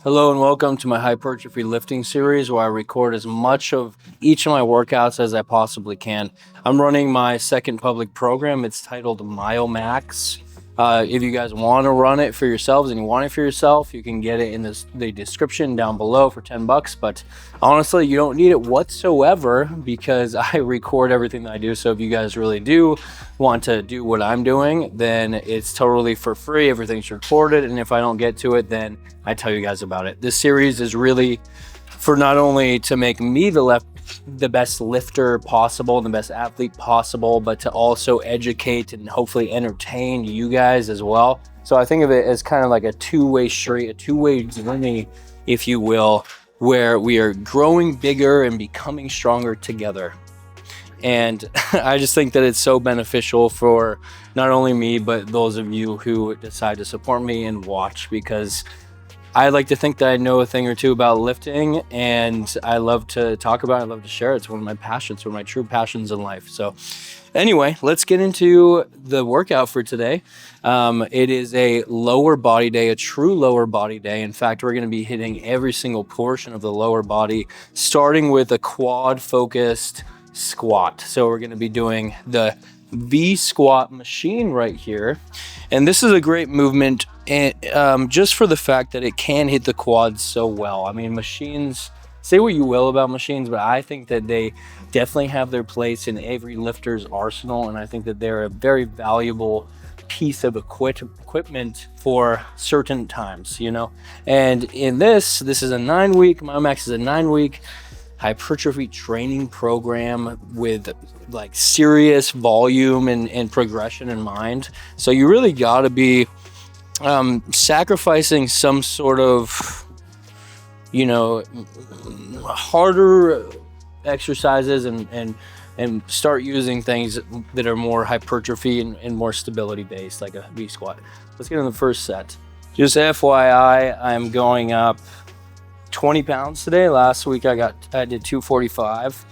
Hello and welcome to my hypertrophy lifting series where I record as much of each of my workouts as I possibly can. I'm running my second public program. It's titled Mile Max. If you guys want to run it for yourselves and you want it for yourself, you can get it in the description down below for $10. But honestly, you don't need it whatsoever because I record everything that I do. So if you guys really do want to do what I'm doing, then it's totally for free. Everything's recorded. And if I don't get to it, then I tell you guys about it. This series is really for not only to make me the best lifter possible, the best athlete possible, but to also educate and hopefully entertain you guys as well. So I think of it as kind of like a two-way street, a two-way journey, if you will, where we are growing bigger and becoming stronger together. And I just think that it's so beneficial for not only me, but those of you who decide to support me and watch, because I like to think that I know a thing or two about lifting, and I love to talk about it. I love to share it. It's one of my passions, one of my true passions in life. So anyway, let's get into the workout for today. It is a lower body day, a true lower body day. In fact, we're going to be hitting every single portion of the lower body, starting with a quad focused squat. So we're going to be doing the V squat machine right here. And this is a great movement, and just for the fact that it can hit the quads so well. I mean, machines, say what you will about machines, but I think that they definitely have their place in every lifter's arsenal. And I think that they're a very valuable piece of equipment for certain times, you know. And in this is a 9-week, Mile Max is a 9-week hypertrophy training program with like serious volume and progression in mind. So you really got to be sacrificing some sort of, you know, harder exercises and start using things that are more hypertrophy and more stability based, like a V squat. Let's get in the first set. Just FYI, I'm going up 20 pounds today. Last week I did 245.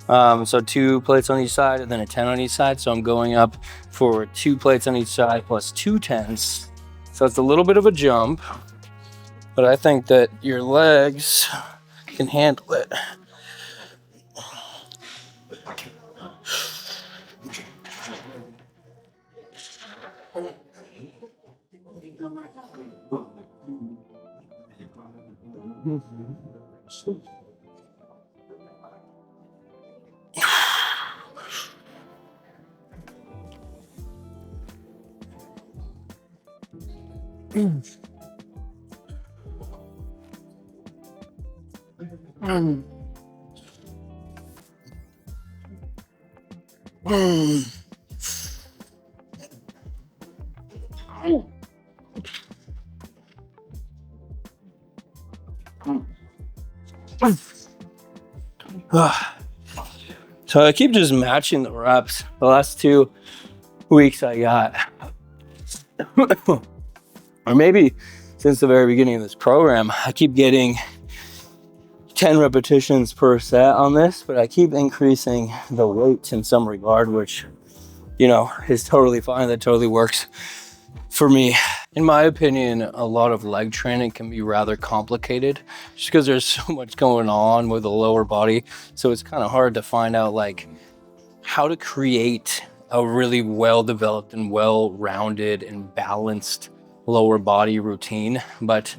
So 2 plates on each side and then a 10 on each side. So I'm going up for 2 plates on each side plus 2 10s. So it's a little bit of a jump, but I think that your legs can handle it. So I keep just matching the reps. The last 2 weeks I got, or maybe since the very beginning of this program, I keep getting 10 repetitions per set on this, but I keep increasing the weight in some regard, which, you know, is totally fine. That totally works for me. In my opinion, a lot of leg training can be rather complicated just because there's so much going on with the lower body. So it's kind of hard to find out like how to create a really well-developed and well-rounded and balanced lower body routine. But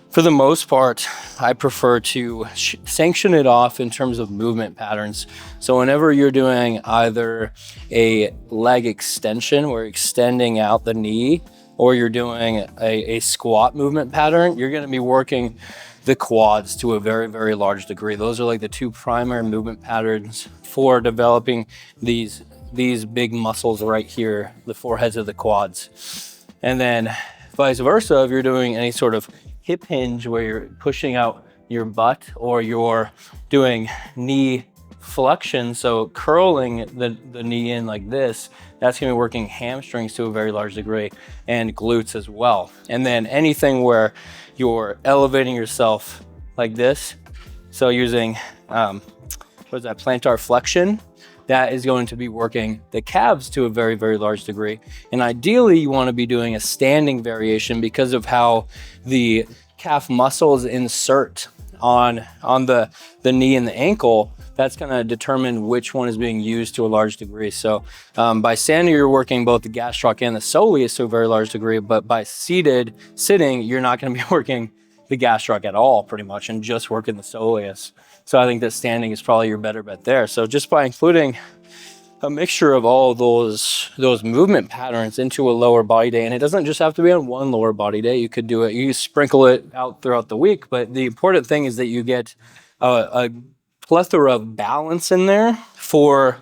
for the most part, I prefer to sanction it off in terms of movement patterns. So whenever you're doing either a leg extension, where you're extending out the knee, or you're doing a squat movement pattern, you're going to be working the quads to a very, very large degree. Those are like the 2 primary movement patterns for developing these big muscles right here, the foreheads of the quads. And then vice versa, if you're doing any sort of hip hinge where you're pushing out your butt, or you're doing knee flexion, so curling the knee in like this, that's going to be working hamstrings to a very large degree and glutes as well. And then anything where you're elevating yourself like this, so using plantar flexion, that is going to be working the calves to a very, very large degree. And ideally you want to be doing a standing variation because of how the calf muscles insert on the knee and the ankle, that's going to determine which one is being used to a large degree. So by standing, you're working both the gastroc and the soleus to a very large degree, but by sitting, you're not going to be working the gastroc at all, pretty much, and just working the soleus. So I think that standing is probably your better bet there. So just by including a mixture of all those movement patterns into a lower body day, and it doesn't just have to be on one lower body day. You could do it, you sprinkle it out throughout the week, but the important thing is that you get a plethora of balance in there for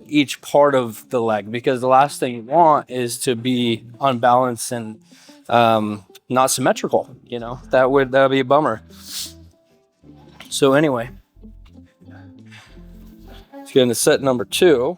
each part of the leg, because the last thing you want is to be unbalanced and not symmetrical. You know, that would be a bummer. So anyway, let's get into set number 2.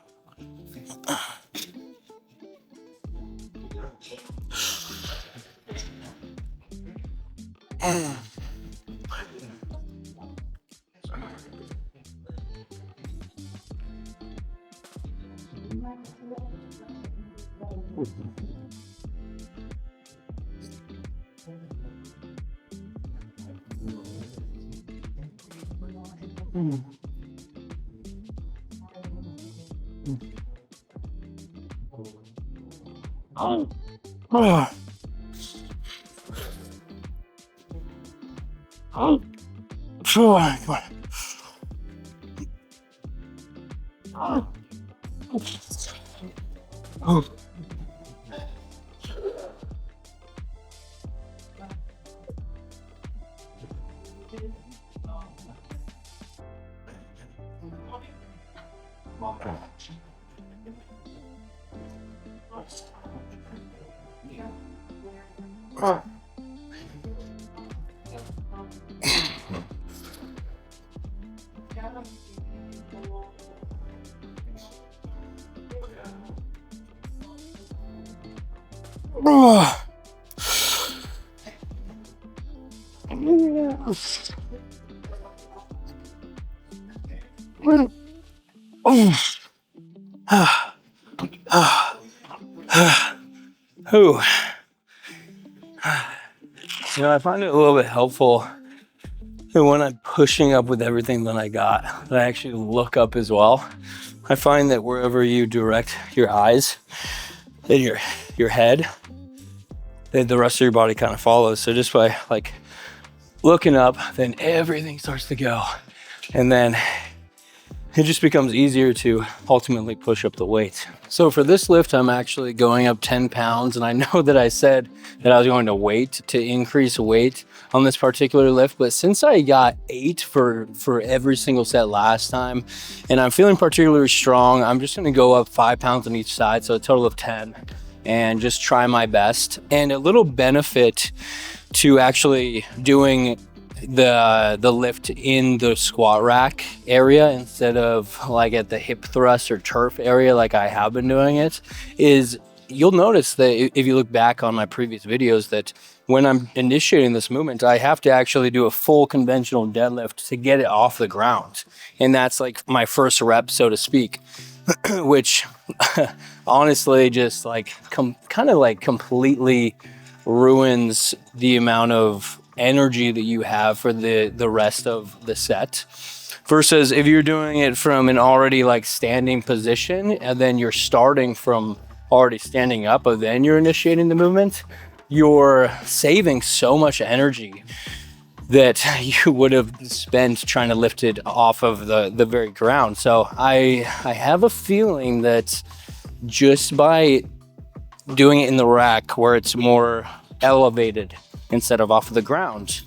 You know, I find it a little bit helpful that when I'm pushing up with everything that I got, that I actually look up as well. I find that wherever you direct your eyes and your head, then the rest of your body kind of follows. So just by like looking up, then everything starts to go. And then it just becomes easier to ultimately push up the weight. So for this lift, I'm actually going up 10 pounds. And I know that I said that I was going to wait to increase weight on this particular lift, but since I got 8 for every single set last time, and I'm feeling particularly strong, I'm just gonna go up 5 pounds on each side, so a total of 10, and just try my best. And a little benefit to actually doing the lift in the squat rack area instead of like at the hip thrust or turf area like I have been doing it is you'll notice that if you look back on my previous videos that when I'm initiating this movement, I have to actually do a full conventional deadlift to get it off the ground. And that's like my first rep, so to speak, which honestly just like kind of like completely ruins the amount of energy that you have for the rest of the set, versus if you're doing it from an already like standing position and then you're starting from already standing up and then you're initiating the movement, you're saving so much energy that you would have spent trying to lift it off of the very ground. So I have a feeling that just by doing it in the rack where it's more elevated instead of off of the ground,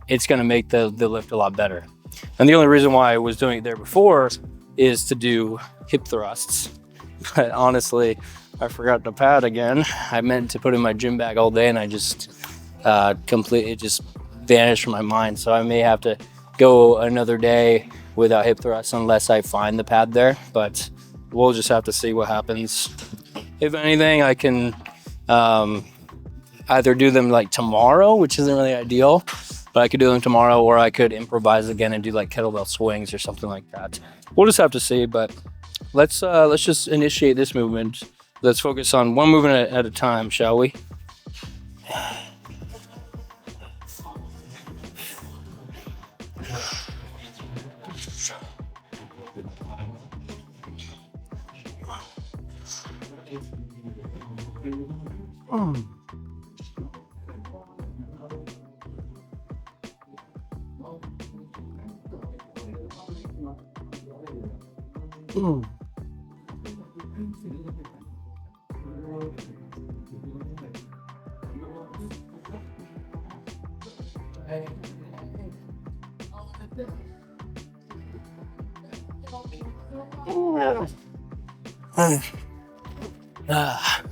it's going to make the lift a lot better. And the only reason why I was doing it there before is to do hip thrusts. But honestly, I forgot the pad again. I meant to put in my gym bag all day and I just completely just vanished from my mind. So I may have to go another day without hip thrusts unless I find the pad there. But we'll just have to see what happens. If anything, I can either do them like tomorrow, which isn't really ideal, but I could do them tomorrow, or I could improvise again and do like kettlebell swings or something like that. We'll just have to see, but let's just initiate this movement. Let's focus on one movement at a time, shall we?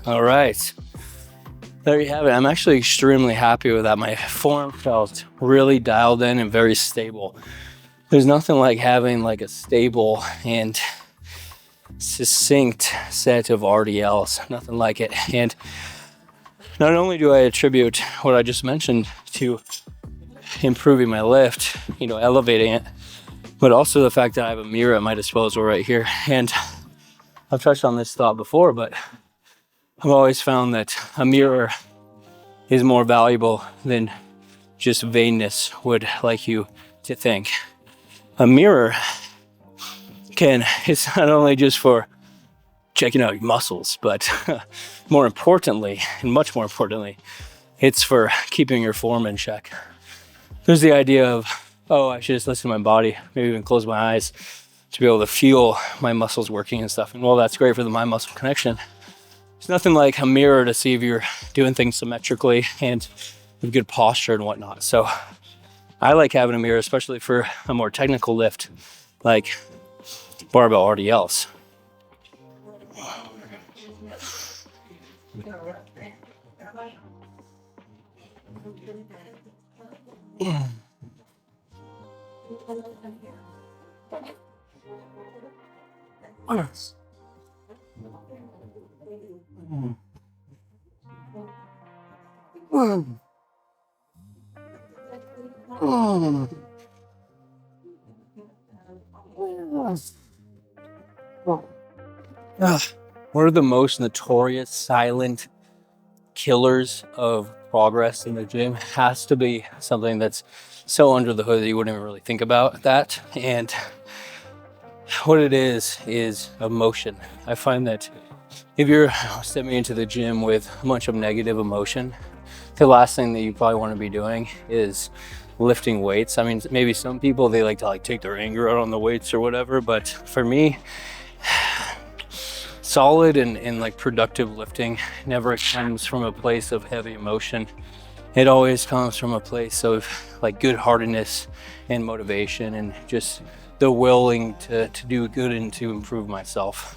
All right. There you have it. I'm actually extremely happy with that. My form felt really dialed in and very stable. There's nothing like having like a stable and succinct set of RDLs. Nothing like it. And not only do I attribute what I just mentioned to improving my lift, elevating it, but also the fact that I have a mirror at my disposal right here. And I've touched on this thought before, but I've always found that a mirror is more valuable than just vainness would like you to think. A mirror it's not only just for checking out your muscles, but more importantly, and much more importantly, it's for keeping your form in check. There's the idea of, I should just listen to my body, maybe even close my eyes to be able to feel my muscles working and stuff. And while that's great for the mind-muscle connection, there's nothing like a mirror to see if you're doing things symmetrically and with good posture and whatnot. So I like having a mirror, especially for a more technical lift like barbell RDLs. One of the most notorious silent killers of progress in the gym has to be something that's so under the hood that you wouldn't even really think about that. And what it is emotion. I find that if you're stepping into the gym with a bunch of negative emotion, the last thing that you probably want to be doing is lifting weights. I mean, maybe some people, they like to take their anger out on the weights or whatever, but for me, solid and productive lifting never comes from a place of heavy emotion. It always comes from a place of good heartedness and motivation and just the willing to do good and to improve myself.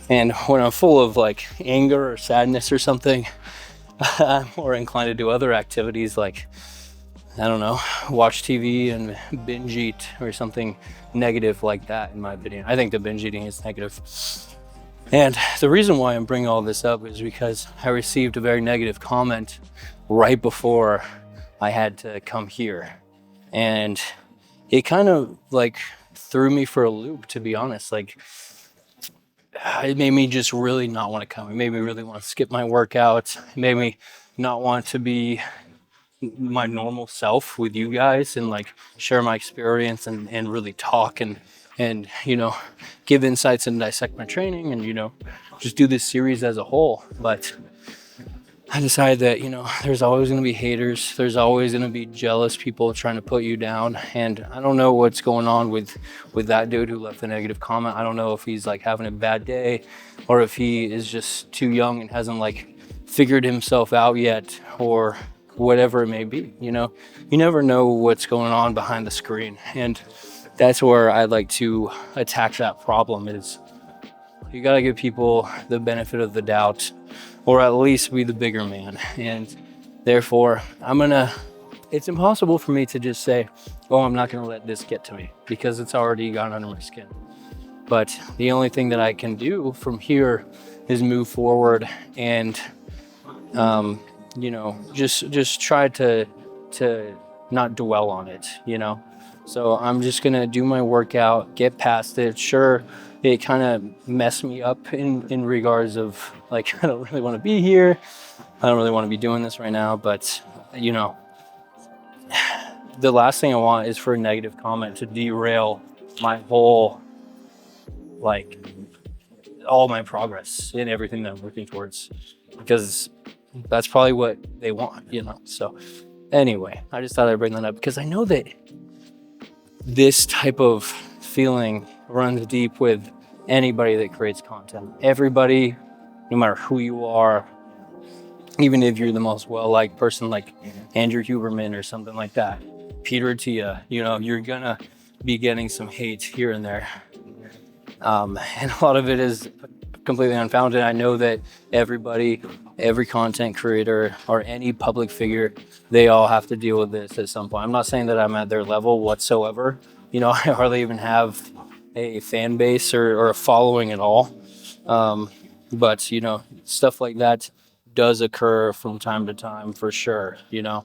And when I'm full of anger or sadness or something, I'm more inclined to do other activities like, I don't know, watch TV and binge eat or something negative like that, in my opinion. I think the binge eating is negative. And the reason why I'm bringing all this up is because I received a very negative comment right before I had to come here. And it kind of threw me for a loop, to be honest. It made me just really not want to come. It made me really want to skip my workouts. It made me not want to be my normal self with you guys and share my experience and really talk and give insights and dissect my training and just do this series as a whole. But I decided that there's always going to be haters, there's always going to be jealous people trying to put you down, and I don't know what's going on with that dude who left the negative comment. I don't know if he's having a bad day or if he is just too young and hasn't figured himself out yet or whatever it may be. You never know what's going on behind the screen, and that's where I like to attack that problem. Is you got to give people the benefit of the doubt, or at least be the bigger man. And therefore, it's impossible for me to just say, I'm not gonna let this get to me, because it's already gone under my skin. But the only thing that I can do from here is move forward and, just try to not dwell on it, So I'm just gonna do my workout, get past it. Sure, it kind of messed me up in regards of I don't really want to be here. I don't really want to be doing this right now, but the last thing I want is for a negative comment to derail my whole, all my progress in everything that I'm working towards. Because that's probably what they want, you know. So anyway, I just thought I'd bring that up because I know that this type of feeling runs deep with anybody that creates content. Everybody, no matter who you are, even if you're the most well-liked person like Andrew Huberman or something like that, Peter Attia, you know, you're gonna be getting some hate here and there. And a lot of it is completely unfounded. I know that everybody, every content creator or any public figure, they all have to deal with this at some point. I'm not saying that I'm at their level whatsoever. You know, I hardly even have a fan base or a following at all. But, you know, stuff like that does occur from time to time for sure, you know.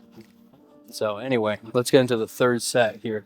So anyway, let's get into the third set here.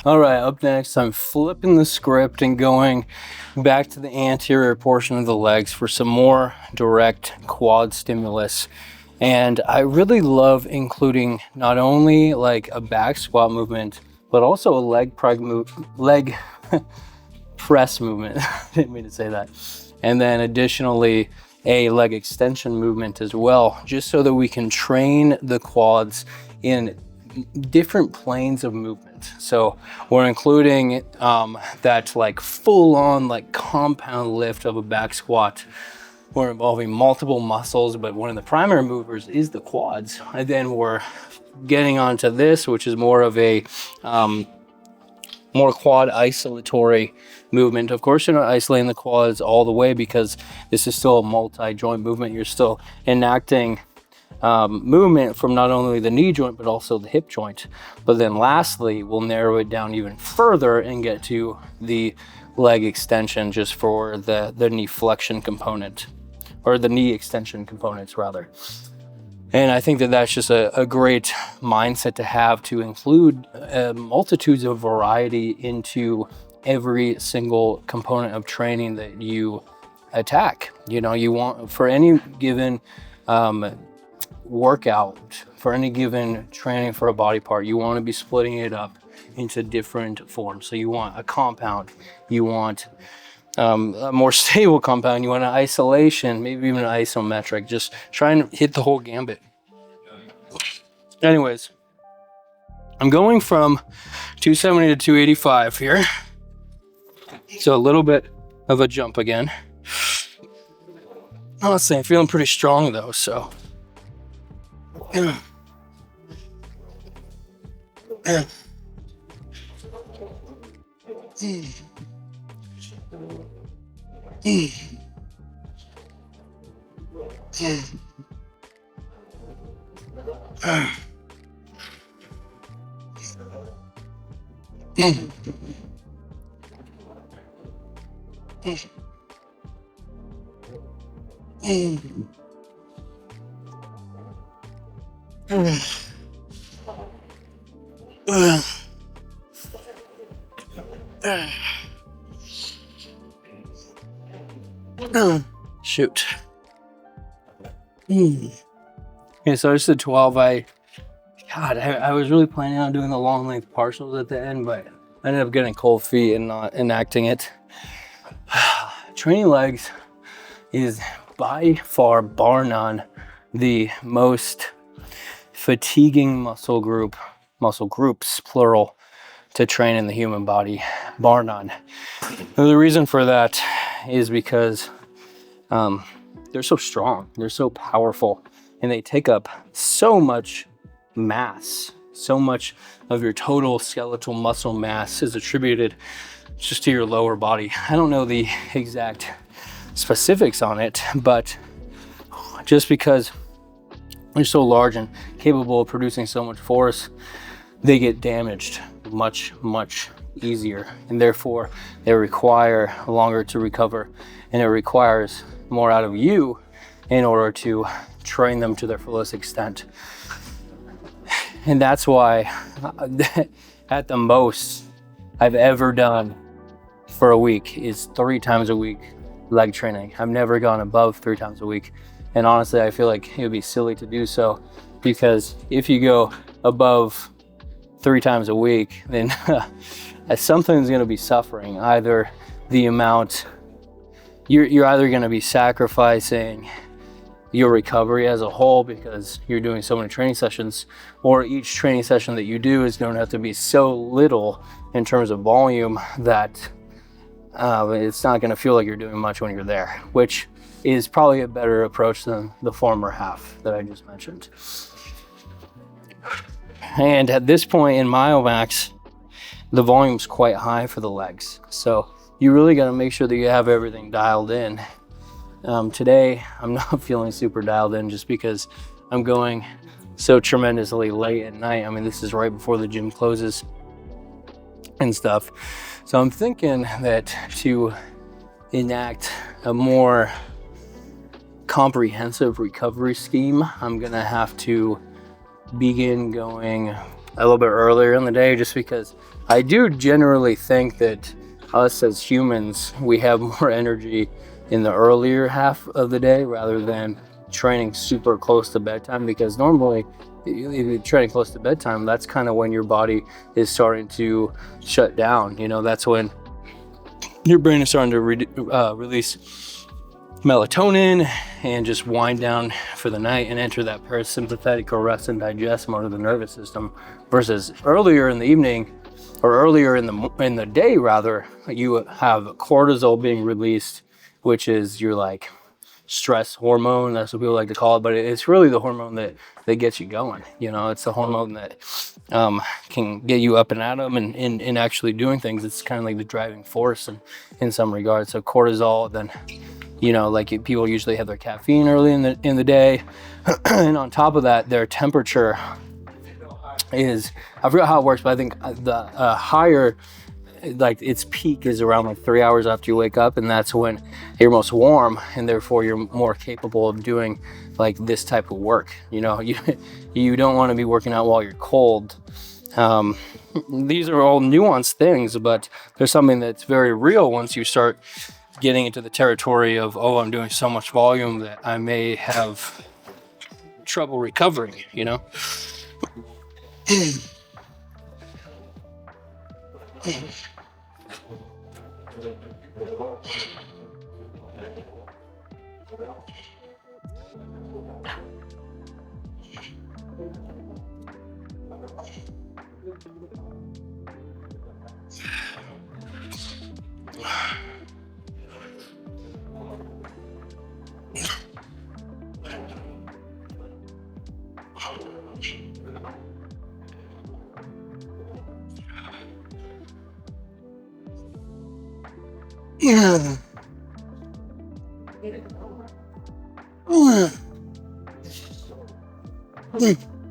All right, up next, I'm flipping the script and going back to the anterior portion of the legs for some more direct quad stimulus. And I really love including not only like a back squat movement, but also a leg press movement. Didn't mean to say that. And then additionally, a leg extension movement as well, just so that we can train the quads in different planes of movement. So we're including that like full on like compound lift of a back squat. We're involving multiple muscles, but one of the primary movers is the quads. And then we're getting onto this, which is more of a more quad isolatory movement. Of course, you're not isolating the quads all the way because this is still a multi-joint movement. You're still enacting movement from not only the knee joint, but also the hip joint. But then lastly, we'll narrow it down even further and get to the leg extension just for the knee flexion component, or the knee extension components rather. And I think that that's just a great mindset to have, to include multitudes of variety into every single component of training that you attack. You know, you want, for any given workout, for any given training for a body part, you want to be splitting it up into different forms. So you want a compound, you want a more stable compound, you want an isolation, maybe even an isometric. Just try and hit the whole gambit. Anyways, I'm going from 270 to 285 here. So a little bit of a jump again. Let's say I'm feeling pretty strong though, so. Shoot. Okay, so it's the 12. I was really planning on doing the long length partials at the end, but I ended up getting cold feet and not enacting it. Training legs is by far, bar none, the most fatiguing muscle groups, plural, to train in the human body, bar none. And the reason for that is because they're so strong, they're so powerful, and they take up so much mass. So much of your total skeletal muscle mass is attributed just to your lower body. I don't know the exact specifics on it, but just because they're so large and capable of producing so much force, they get damaged much easier, and therefore they require longer to recover, and it requires more out of you in order to train them to their fullest extent. And that's why at the most I've ever done for a week is 3 times a week leg training. I've never gone above 3 times a week. And honestly, I feel like it would be silly to do so, because if you go above 3 times a week, then something's going to be suffering. Either the amount, you're either going to be sacrificing your recovery as a whole because you're doing so many training sessions, or each training session that you do is going to have to be so little in terms of volume that it's not going to feel like you're doing much when you're there, which is probably a better approach than the former half that I just mentioned. And at this point in Myomax, the volume's quite high for the legs. So you really got to make sure that you have everything dialed in. Today, I'm not feeling super dialed in just because I'm going so tremendously late at night. I mean, this is right before the gym closes and stuff. So I'm thinking that to enact a more comprehensive recovery scheme, I'm gonna have to begin going a little bit earlier in the day, just because I do generally think that us as humans, we have more energy in the earlier half of the day rather than training super close to bedtime, because normally if you're training close to bedtime, that's kind of when your body is starting to shut down. You know, that's when your brain is starting to release melatonin and just wind down for the night and enter that parasympathetic or rest and digest mode of the nervous system, versus earlier in the evening, or earlier in the day rather, you have cortisol being released, which is your like stress hormone. That's what people like to call it, but it's really the hormone that gets you going. You know, it's the hormone that can get you up and at 'em and actually doing things. It's kind of like the driving force in some regards. So cortisol, then, you know, like people usually have their caffeine early in the day, and on top of that, their temperature is, I forgot how it works, but I think the higher, like its peak is around like 3 hours after you wake up, and that's when you're most warm, and therefore you're more capable of doing like this type of work. You know, you don't want to be working out while you're cold. These are all nuanced things, but there's something that's very real once you start getting into the territory of, oh, I'm doing so much volume that I may have trouble recovering, you know?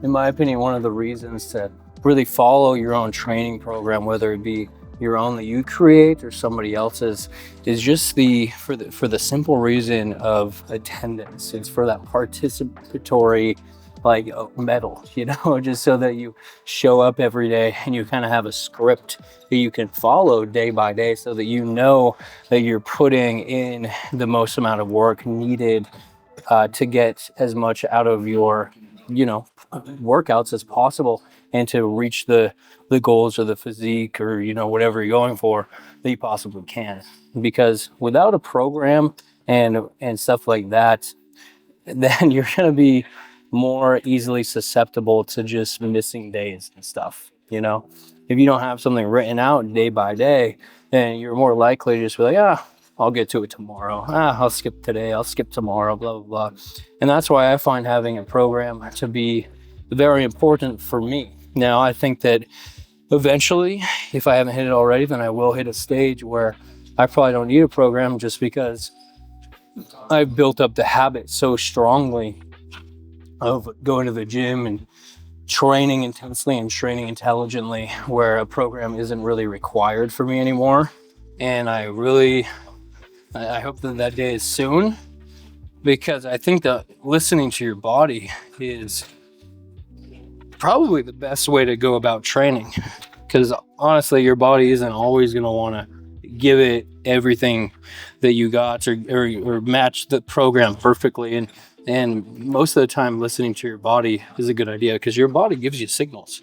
In my opinion, one of the reasons to really follow your own training program, whether it be your own that you create or somebody else's, is just for the simple reason of attendance. It's for that participatory like medal, you know, just so that you show up every day and you kind of have a script that you can follow day by day, so that you know that you're putting in the most amount of work needed to get as much out of your, you know, workouts as possible, and to reach the goals or the physique or, you know, whatever you're going for that you possibly can. Because without a program and stuff like that, then you're going to be more easily susceptible to just missing days and stuff. You know, if you don't have something written out day by day, then you're more likely to just be like, I'll get to it tomorrow. I'll skip today. I'll skip tomorrow, blah, blah, blah. And that's why I find having a program to be very important for me. Now, I think that eventually, if I haven't hit it already, then I will hit a stage where I probably don't need a program, just because I've built up the habit so strongly of going to the gym and training intensely and training intelligently, where a program isn't really required for me anymore. And I hope that day is soon. because I think that listening to your body is probably the best way to go about training, because honestly your body isn't always going to want to give it everything that you got, or match the program perfectly, and most of the time listening to your body is a good idea because your body gives you signals.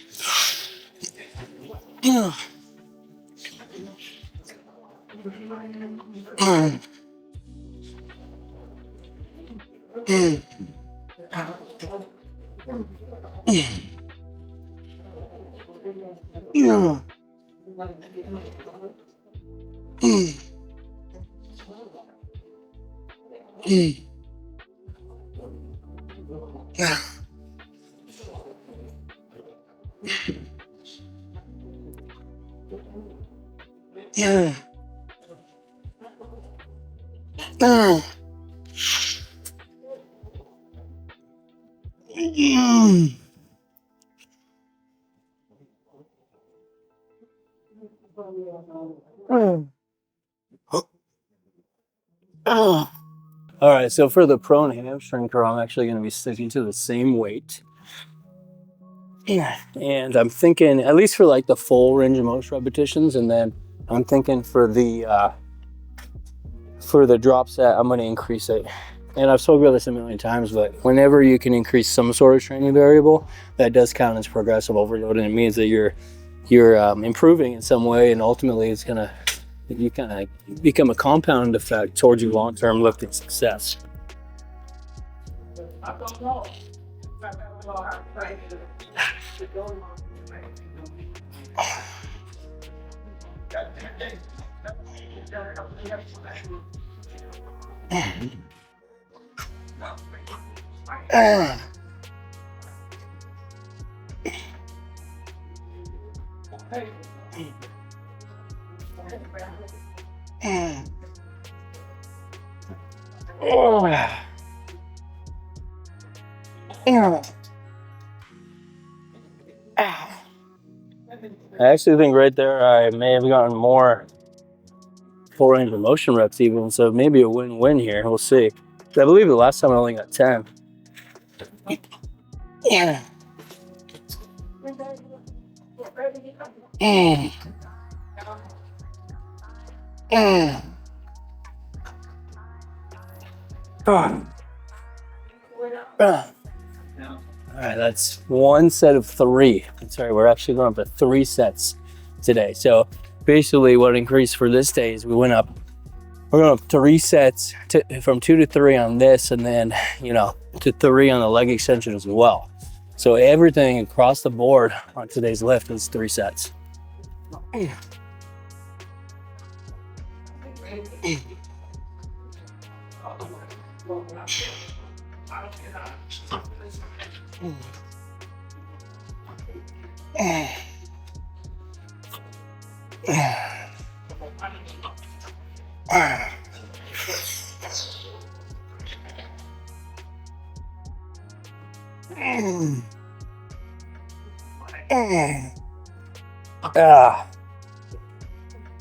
All right, so for the prone hamstring curl, I'm actually going to be sticking to the same weight. And I'm thinking, at least for like the full range of motion repetitions, and then I'm thinking for the drop set, I'm going to increase it. And I've spoken about this a million times, but whenever you can increase some sort of training variable, that does count as progressive overload, and it means that you're improving in some way, and ultimately it's gonna, you kind of become a compound effect towards your long-term lifting success. I actually think right there I may have gotten more full range of motion reps even, so maybe a win-win here. We'll see. I believe the last time I only got 10. Yeah. All right, that's one set of 3. Sorry, we're actually going up to 3 sets today. So basically what increased for this day is we're going up 3 sets from 2 to 3 on this, and then, to 3 on the leg extension as well. So everything across the board on today's lift is 3 sets.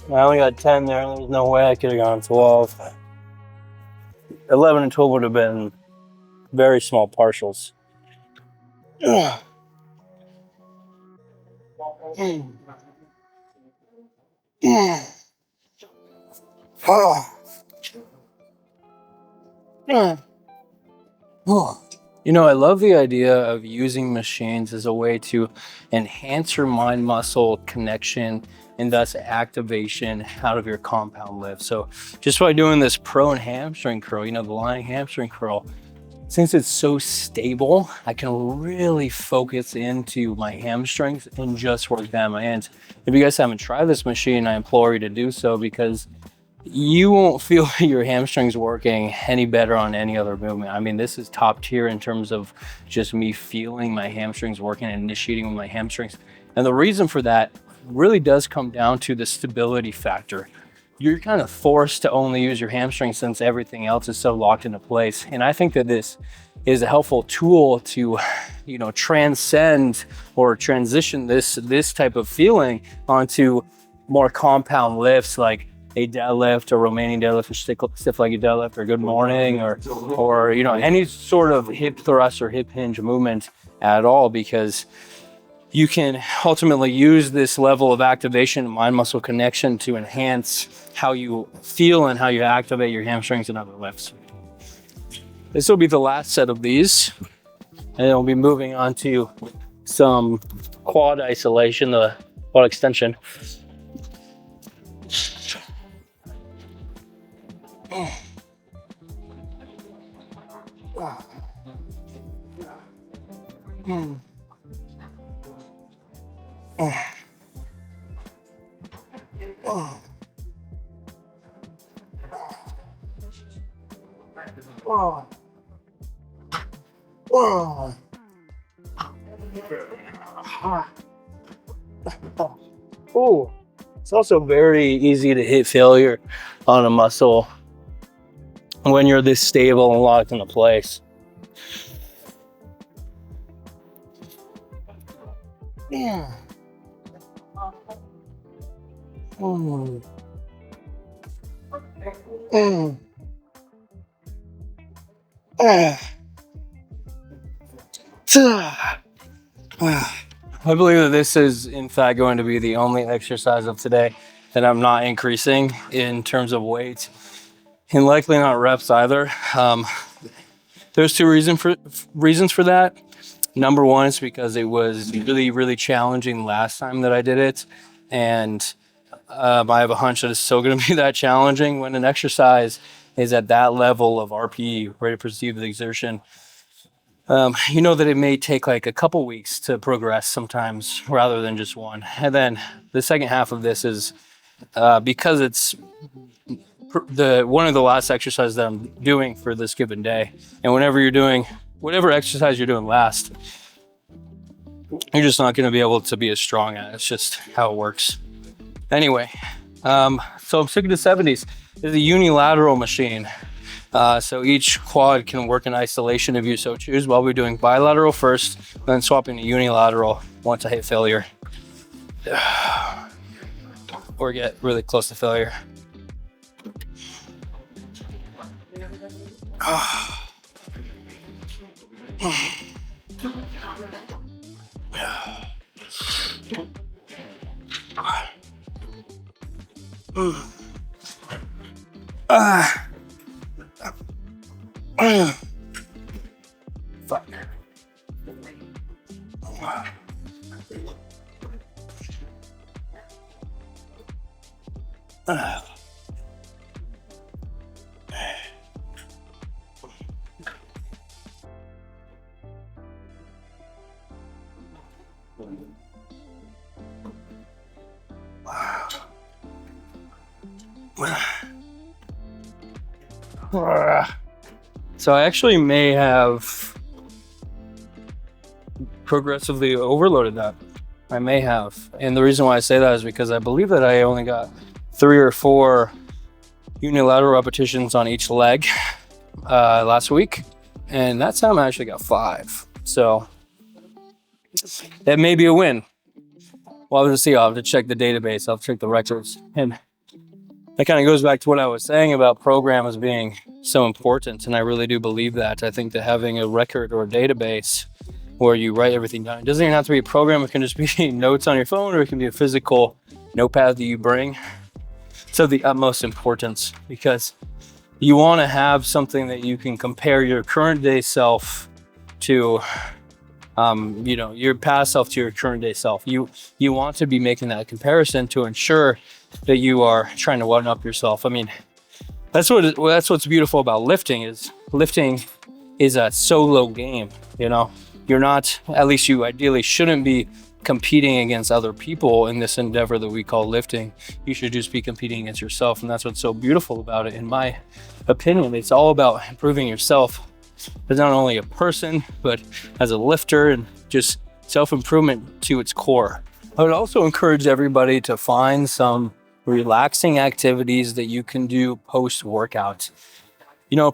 I only got 10 there. There's no way I could have gone 12. 11 and 12 would have been very small partials. I love the idea of using machines as a way to enhance your mind-muscle connection and thus activation out of your compound lift. So just by doing this prone hamstring curl, the lying hamstring curl, since it's so stable, I can really focus into my hamstrings and just work them. And if you guys haven't tried this machine, I implore you to do so, because you won't feel your hamstrings working any better on any other movement. I mean, this is top tier in terms of just me feeling my hamstrings working and initiating with my hamstrings. And the reason for that really does come down to the stability factor. You're kind of forced to only use your hamstrings since everything else is so locked into place. And I think that this is a helpful tool to, transcend or transition this type of feeling onto more compound lifts, like a deadlift, a Romanian deadlift, a stiff-legged deadlift, or good morning, or you know, any sort of hip thrust or hip hinge movement at all, because you can ultimately use this level of activation, mind-muscle connection, to enhance how you feel and how you activate your hamstrings and other lifts. This will be the last set of these, and then we'll be moving on to some quad isolation, the quad extension. Oh, it's also very easy to hit failure on a muscle when you're this stable and locked into place. Yeah. I believe that this is in fact going to be the only exercise of today that I'm not increasing in terms of weight, and likely not reps either. There's two reasons for that. Number one is because it was really challenging last time that I did it, and I have a hunch that it's still going to be that challenging when an exercise is at that level of RPE, rate of perceived exertion. You know that it may take like a couple weeks to progress sometimes rather than just one. And then the second half of this is because it's one of the last exercises that I'm doing for this given day. And whenever you're doing whatever exercise you're doing last, you're just not going to be able to be as strong at it. It's just how it works. Anyway, so I'm sticking to 70s. This is a unilateral machine. So each quad can work in isolation if you so choose. While we're doing bilateral first, then swapping to unilateral once I hit failure. Or get really close to failure. Fuck. So I actually may have progressively overloaded that. I may have. And the reason why I say that is because I believe that I only got 3 or 4 unilateral repetitions on each leg last week. And that time I actually got 5. So that may be a win. Well, I'll just see. I'll have to check the database. I'll check the records. And that kind of goes back to what I was saying about programs being so important. And I really do believe that. I think that having a record or a database where you write everything down, it doesn't even have to be a program. It can just be notes on your phone, or it can be a physical notepad that you bring. It's of the utmost importance, because you want to have something that you can compare your current day self to, your past self to your current day self. You want to be making that comparison to ensure that you are trying to one up yourself. I mean, that's what's beautiful about lifting is a solo game. You're not, at least you ideally shouldn't be competing against other people in this endeavor that we call lifting. You should just be competing against yourself, and that's what's so beautiful about it, in my opinion. It's all about improving yourself as not only a person, but as a lifter, and just self-improvement to its core. I would also encourage everybody to find some relaxing activities that you can do post-workout.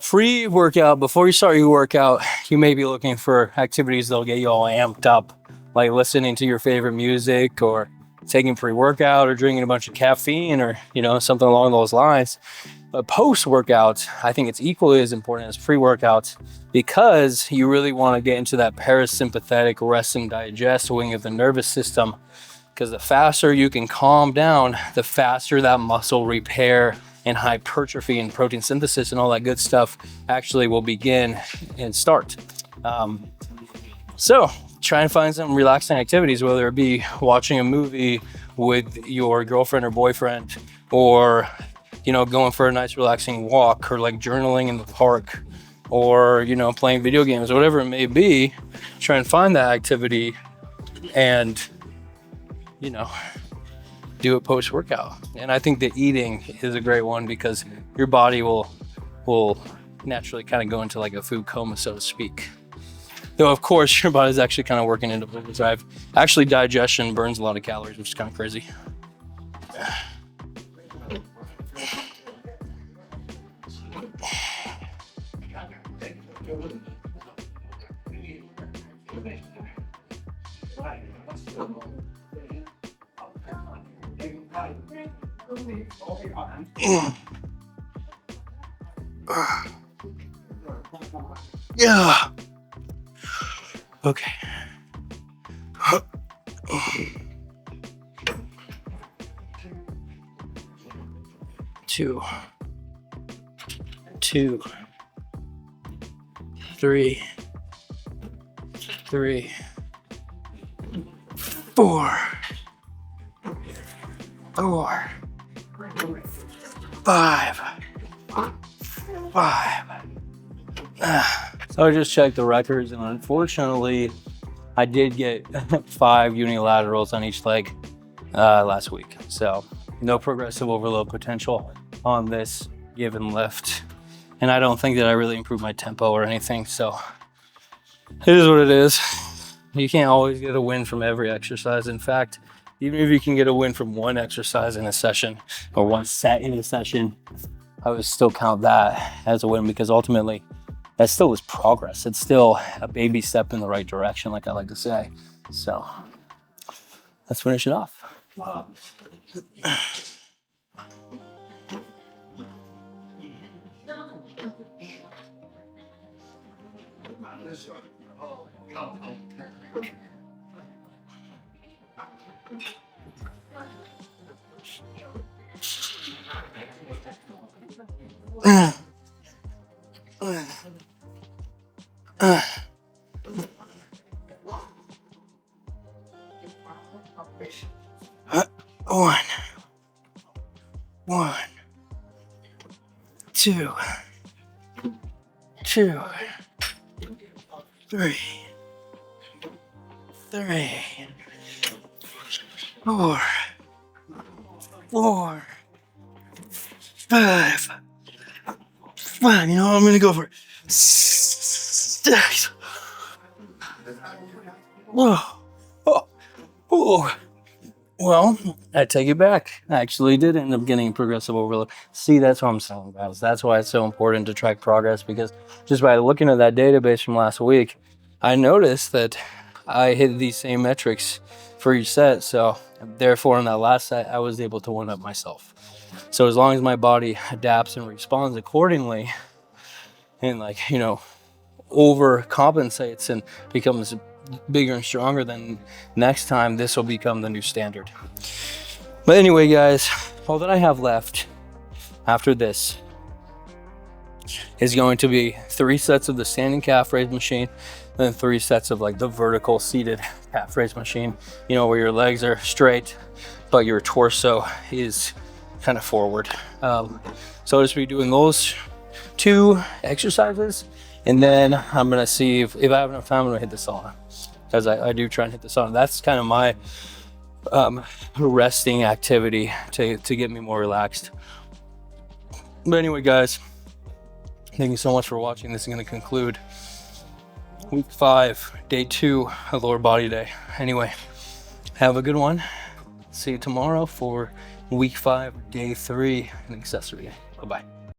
Pre-workout, before you start your workout, you may be looking for activities that'll get you all amped up, like listening to your favorite music or taking pre-workout or drinking a bunch of caffeine or, you know, something along those lines. But post-workout, I think it's equally as important as pre-workout, because you really want to get into that parasympathetic rest and digest wing of the nervous system, because the faster you can calm down, the faster that muscle repair and hypertrophy and protein synthesis and all that good stuff actually will begin and start. So try and find some relaxing activities, whether it be watching a movie with your girlfriend or boyfriend, or, you know, going for a nice relaxing walk, or like journaling in the park, or, you know, playing video games, or whatever it may be. Try and find that activity and, you know, do it post-workout. And I think the eating is a great one, because your body will naturally kind of go into like a food coma, so to speak. Though, of course, your body's actually kind of working into overdrive. Actually, digestion burns a lot of calories, which is kind of crazy. Yeah. Okay. 2, 3, 4, 5. So I just checked the records, and unfortunately, I did get 5 unilaterals on each leg last week. So no progressive overload potential on this given lift. And I don't think that I really improved my tempo or anything. So it is what it is. You can't always get a win from every exercise. In fact, even if you can get a win from one exercise in a session or one set in a session, I would still count that as a win, because ultimately that still is progress. It's still a baby step in the right direction, like I like to say. So let's finish it off. One, 2, 3, 4, 5. You know what? I'm gonna go for 6. Whoa. Oh. Well, I take it back. I actually did end up getting progressive overload. See, that's what I'm saying, guys. That's why it's so important to track progress, because just by looking at that database from last week, I noticed that I hit these same metrics for each set. So therefore, in that last set, I was able to one up myself. So as long as my body adapts and responds accordingly, and, like, you know, overcompensates and becomes bigger and stronger, then next time this will become the new standard. But anyway, guys, all that I have left after this is going to be 3 sets of the standing calf raise machine, then 3 sets of like the vertical seated calf raise machine, you know, where your legs are straight but your torso is kind of forward. So I'll just be doing those 2 exercises, and then I'm gonna see if I have enough time, I'm gonna hit the sauna, because I do try and hit the sauna. That's kind of my resting activity to get me more relaxed. But anyway, guys, thank you so much for watching. This is going to conclude week 5, day 2 of lower body day. Anyway, have a good one. See you tomorrow for week 5, day 3, and accessory day. Bye-bye.